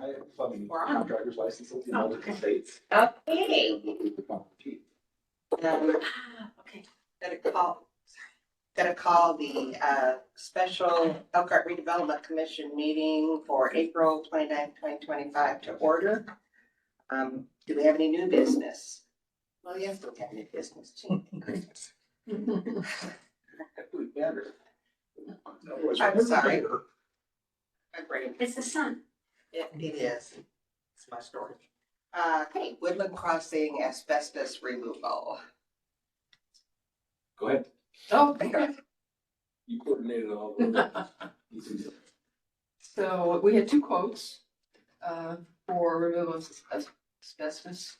I have some We're on. contractor's licenses in Oh, multiple okay. states. Okay. Okay, gotta call the special Elkhart Redevelopment Commission meeting for April 29th, 2025 to order. Do we have any new business? Well, yes, we have new business too. I'm sorry. My brain. It's the sun. It is. It's my story. Okay, Woodland Crossing asbestos removal. Go ahead. Oh, okay. You coordinated all of them. So we had two quotes for removal of asbestos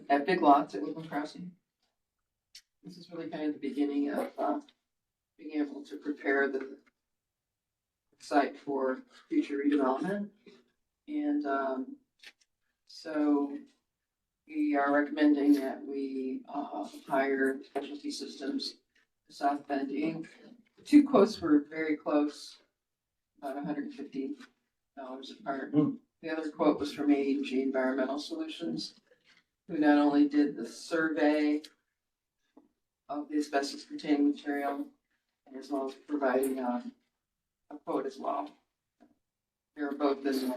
at Big Lots at Woodland Crossing. This is really kind of the beginning of being able to prepare the site for future redevelopment. And so we are recommending that we hire Specialty Systems to South Bend Inc. The two quotes were very close, about $150 apart. The other quote was from A&G Environmental Solutions, who not only did the survey of the asbestos containing material, as well as providing a quote as well. They were both in the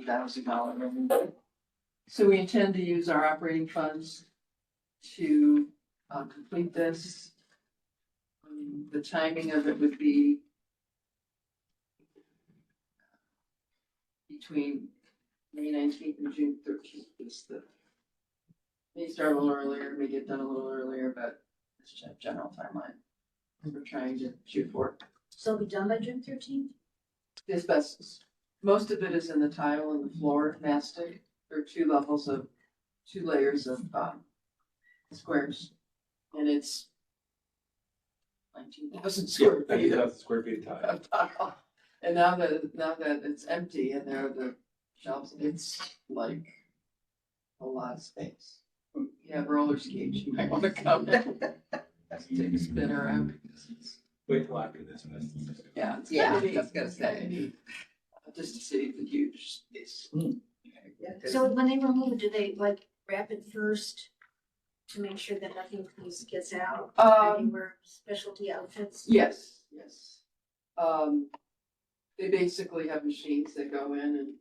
$98,000 range. So we intend to use our operating funds to complete this. The timing of it would be between May 19th and June 13th. May start a little earlier, may get done a little earlier, but it's a general timeline we're trying to shoot for. So it'll be done by June 13th? The asbestos. Most of it is in the tile and the floor mastic. There are two layers of squares, and it's 19,000 square feet of Square feet of tile. tile. And now that it's empty and there are the shelves, it's like a lot of space. You have roller skates, you might want to come in. Take a spin around. Wait till after this. Yeah, it's Yeah, kind of neat. I was gonna say. Neat. Just to see the huge space. So when they remove it, do they like wrap it first to make sure that nothing gets out? They wear specialty outfits? Yes. They basically have machines that go in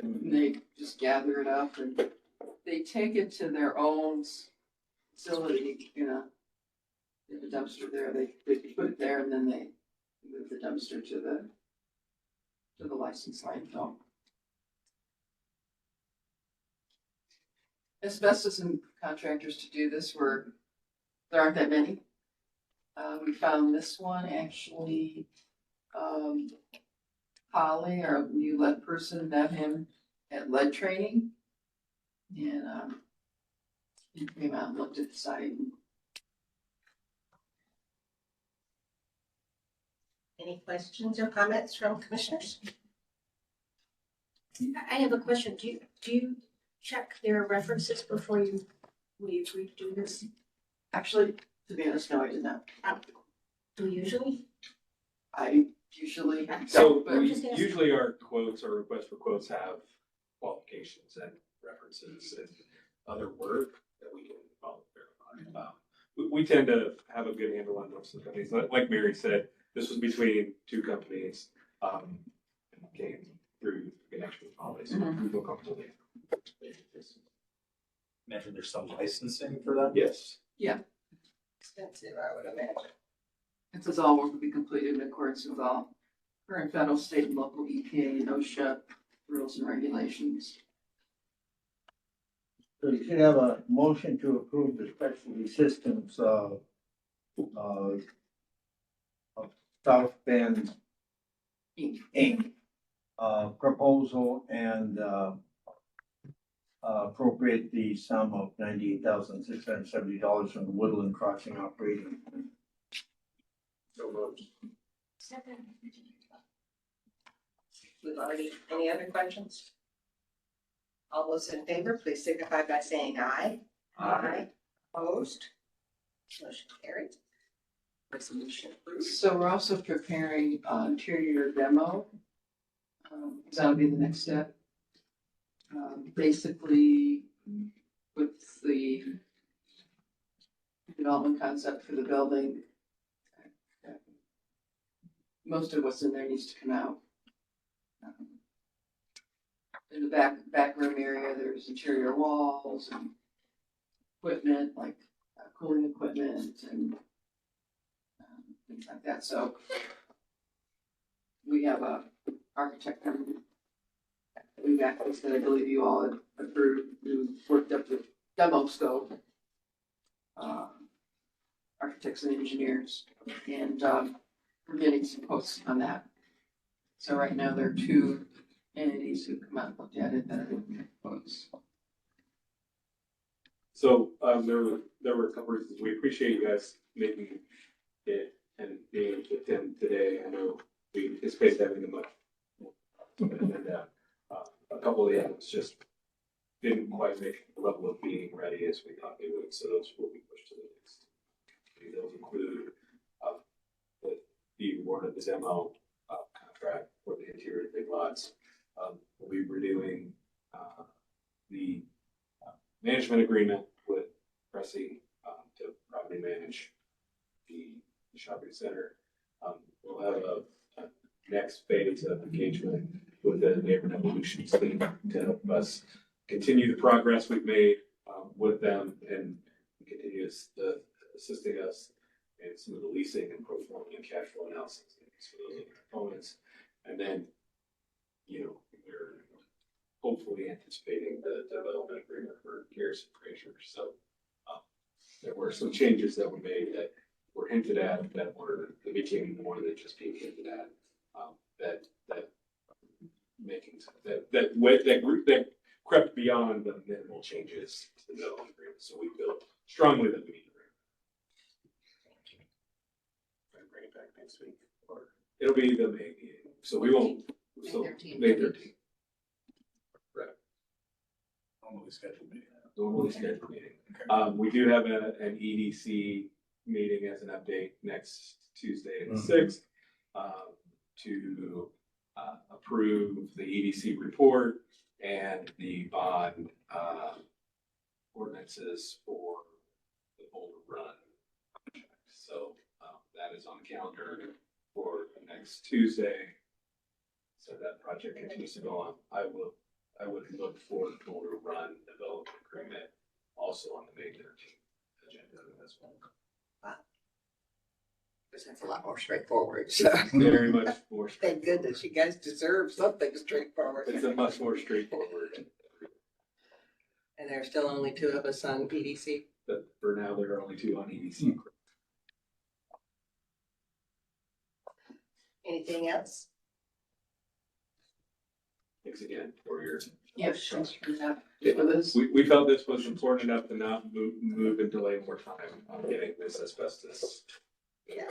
and they just gather it up and they take it to their own facility, they have a dumpster there, they put it there and then they move the dumpster to the licensed landfill. Asbestos and contractors to do this there aren't that many. We found this one actually, Holly, our new lead person, met him at lead training. And he came out and looked at the site. Any questions or comments from commissioners? I have a question. Do you check their references before we agree to do this? Actually, to be honest, no, I did not. Do you usually? I usually So don't, we just asking. usually our quotes or requests for quotes have qualifications and references and other work that we can verify. We tend to have a good handle on most of the companies. Like Mary said, this was between two companies. And came through the connection with Holly, so we feel comfortable. Imagine there's some licensing for that? Yes. Expensive, I would imagine. It says all work will be completed in accordance with all current federal, state, and local EPA and OSHA rules and regulations. So you should have a motion to approve the Specialty Systems of South Bend Inc. Proposal and appropriate the sum of $98,670 from the Woodland Crossing operating. So moved. Second. We've already, any other questions? All those in favor, please signify by saying aye. Aye. Opposed? Motion carried. Resolution approved. So we're also preparing interior demo So that would be the next step. Basically, with the development concept for the building, most of what's in there needs to come out. In the back room area, there's interior walls and equipment, like cooling equipment and things like that. So we have a architect firm that we've accessed that I believe you all had approved, who worked up the demo scope. Architects and engineers, and we're getting some quotes on that. So right now there are two entities who've come out and looked at it that are looking at quotes. So, there were a couple reasons. We appreciate you guys making it and being able to attend today. I know we anticipate having a much. And, a couple of the items just didn't quite make the level of being ready as we thought they would, so those will be pushed to the next. Those include, the award of the demo, contract for the interior big lots. We'll be renewing, the management agreement with Cressy to properly manage the shopping center. We'll have a next phase of engagement with the neighborhood evolution team to help us continue the progress we've made with them and continue assisting us in some of the leasing and pro forma and cash flow analysis for those other components. And then, we're hopefully anticipating the development agreement for Garrison Fraser. So there were some changes that were made that were hinted at that were became more than just being hinted at. That crept beyond the minimal changes to the development agreement. So we feel strongly that we need to bring it back next week, or it'll be the May meeting. So we won't. So May 13th. Right. Normally scheduled meeting. Normally scheduled meeting. We do have an EDC meeting as an update next Tuesday the 6th to approve the EDC report and the bond ordinances for the Boulder Run project. So that is on the calendar for next Tuesday. So that project continues to go on. I would look for the Boulder Run development agreement also on the May 13th agenda as well. Because that's a lot more straightforward, so. Very much more. Thank goodness, you guys deserve something straightforward. It's a much more straightforward. And there's still only two of us on EDC. But for now, there are only two on EDC. Anything else? Thanks again for your. Yes, thanks for that. For this. We felt this was important enough to not move and delay more time on getting this asbestos. Yeah.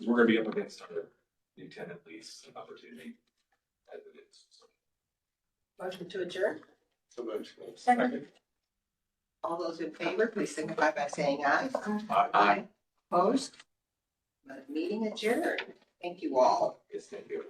We're gonna be up against our new tenant lease opportunity as it is. Motion to adjourn. So much. Second. All those in favor, please signify by saying aye. Aye. Opposed? Meeting adjourned. Thank you all. Yes, thank you.